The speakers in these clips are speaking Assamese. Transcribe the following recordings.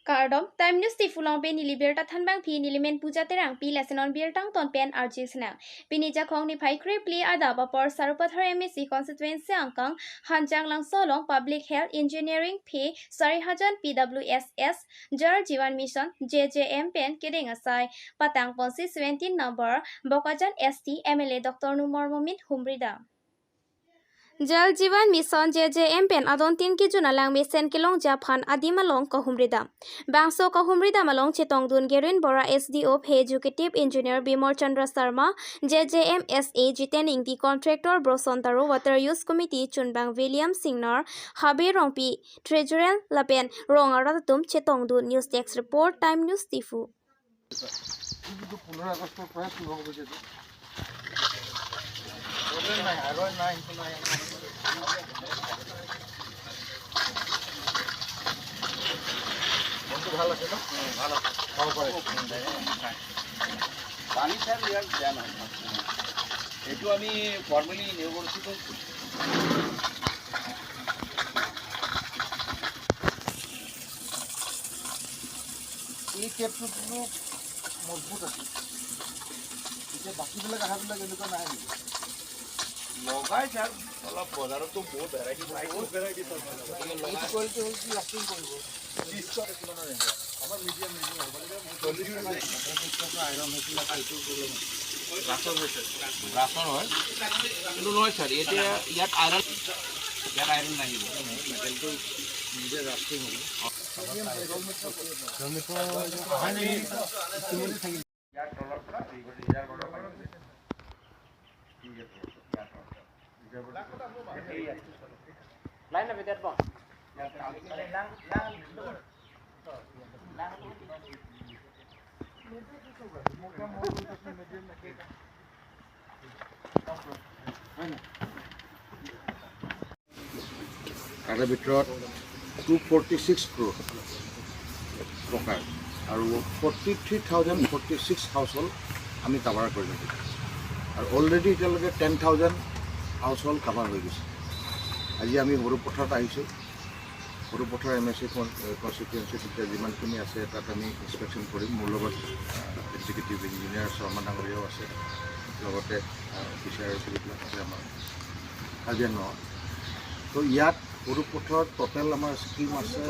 Kardom, time news ti fulong pe ni liberta thanbang phi ni limen puja terang pi lesenon birtang ton pen arjis na. Pini jakhong ni phai kre pli ada bapor sarupathar MSc constituency angkang hanjang lang solong public health engineering phi 4000 PWSS Jal Jeevan Mission JJM pen kedeng asai patang ponsi 17 number Bokajan ST MLA Dr. Numal Momin humrida. Jal Jeevan Mission JJM pen adon 3 ki juna lang mission kilong Japan adim along kahumri dam. Bangso kahumri dam along chetong dun gerin bora SDO Educative Engineer Bimor Chandra Sharma JJM SA jitening di contractor Brosontaro Water Use Committee Chunbang William Singnor Habe Rongpi Treasurer Lapen Rongaratum chetong dun News Desk Report Time News Tifu. এইটো আমি ফর্মালি নিয়োগিত এই ক্ষেত্ৰটো মজবুত আছে এতিয়া বাকীবিলাক আহাবিলাক এনেকুৱা নাই লগাই ছাৰ অলপ বজাৰতো বহুত ভেৰাইটি কোৱালিটি হ'ল কি লাষ্টিং কৰিব আমাৰ মিডিয়াম আইৰণ হৈছিল ৰাচন হৈছে ৰাচন হয় কিন্তু নহয় ছাৰ এতিয়া ইয়াত আইৰণ নাহিব মেটেলটো নিজে ৰাষ্টিং হ'ব Line up with that one. তাৰে ভিতৰত 246 crore টকাৰ আৰু 43,046 হাউচহোল্ড আমি কাভাৰ কৰি দিছোঁ আৰু অলৰেডি এতিয়ালৈকে 10,000 হাউচহোল্ড কাভাৰ হৈ গৈছে আজি আমি সৰুপথাৰত আহিছোঁ সৰুপথাৰ MSc কনষ্টিটুৱেঞ্চিত এতিয়া যিমানখিনি আছে তাত আমি ইনস্পেকশ্যন কৰিম মোৰ লগত এক্সিকিউটিভ ইঞ্জিনিয়াৰ শৰ্মা ডাঙৰীয়াও আছে লগতে অফিচাৰ যিবিলাক আছে আমাৰ কাৰ্বি আংলঙত তো ইয়াত সৰুপথাৰত টোটেল আমাৰ স্কিম আছে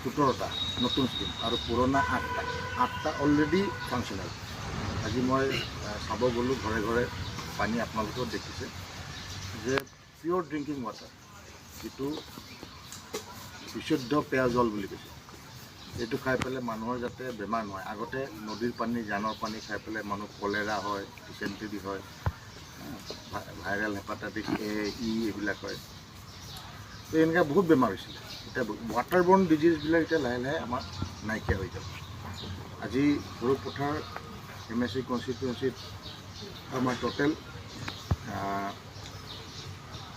17টা নতুন স্কিম আৰু পুৰণা 8টা অলৰেডি ফাংচনেল আজি মই চাব গ'লোঁ ঘৰে ঘৰে পানী আপোনালোকেও দেখিছে যে পিয়'ৰ ড্ৰিংকিং ৱাটাৰ যিটো বিশুদ্ধ পেয় জল বুলি কৈছে এইটো খাই পেলাই মানুহৰ যাতে বেমাৰ নহয় আগতে নদীৰ পানী জানৰ পানী খাই পেলাই মানুহ কলেৰা হয় ডিচেণ্ট্ৰি হয় ভাইৰেল হেপাটাইটিছ A E এইবিলাক হয় তো এনেকৈ বহুত বেমাৰ হৈছিলে এতিয়া ৱাটাৰবৰ্ণ ডিজিজবিলাক এতিয়া লাহে লাহে আমাৰ নাইকিয়া হৈ যাব আজি সৰুপথাৰ MSc কনষ্টিটুৱেঞ্চিত আমাৰ টোটেল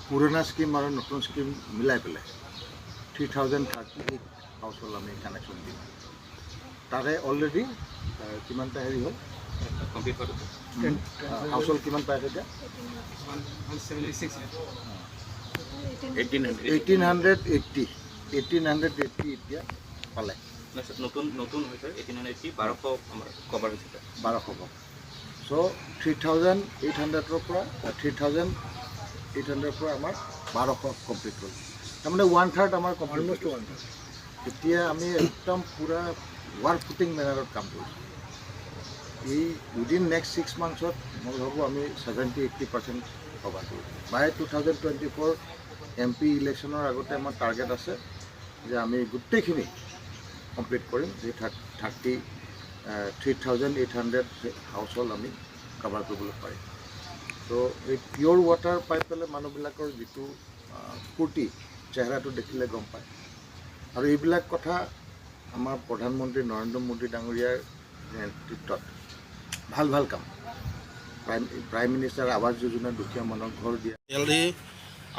পুৰণা স্কিম আৰু নতুন স্কিম মিলাই পেলাই 3,038 হাউচহোল্ড আমি কানেকশ্যন দিম তাৰে অলৰেডি কিমানটা হেৰি হ'ল কমপ্লিট হাউচহোল্ড কিমান পাইছে এতিয়া 1880 এতিয়া পালে নতুন হৈছে 1880 1200 আমাৰ কভাৰ হৈছে 1200 চ' 3,800ৰ পৰা 3,800ৰ পৰা আমাৰ 1200 কমপ্লিট হ'ল তাৰমানে 1/3 আমাৰ অলমষ্ট 1/3 এতিয়া আমি একদম পূৰা ৱাৰ্ক ফুটিং মেনাৰত কাম কৰিছোঁ এই উইদিন নেক্সট 6 মান্থছত মই ভাবোঁ আমি 70-80% কভাৰ কৰিছোঁ বাই 2024 MP ইলেকশ্যনৰ আগতে আমাৰ টাৰ্গেট আছে যে আমি গোটেইখিনি কমপ্লিট কৰিম যে 3,800 হাউচহোল্ড আমি কভাৰ কৰিবলৈ পাৰিম তো এই পিয়'ৰ ৱাটাৰ পাই পেলাই মানুহবিলাকৰ যিটো ফূৰ্তি চেহেৰাটো দেখিলে গম পায় আৰু এইবিলাক কথা আমাৰ প্ৰধানমন্ত্ৰী নৰেন্দ্ৰ মোদী ডাঙৰীয়াৰ নেতৃত্বত ভাল ভাল কাম প্ৰাইম মিনিষ্টাৰ আৱাস যোজনা দুখীয়া মানুহক ঘৰ দিয়া LD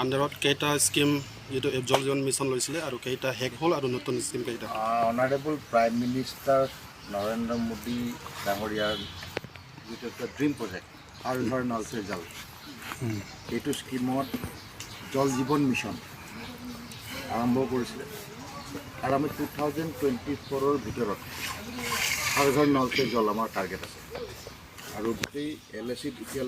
আণ্ডাৰত কেইটা স্কিম যিটো জল জীৱন মিছন লৈছিলে আৰু কেইটা শেষ হ'ল আৰু নতুন স্কিম কেইটা honourable prime minister Narendra Modi ডাঙৰীয়াৰ যিটো এটা ড্ৰিম প্ৰজেক্ট হৰ ঘৰ নল সে জল এইটো স্কিমত জল জীৱন মিছন আৰম্ভ কৰিছিলে আৰু আমি 2024ৰ ভিতৰত হৰ ঘৰ নল সে জল আমাৰ টাৰ্গেট আছে আৰু গোটেই LACত এতিয়া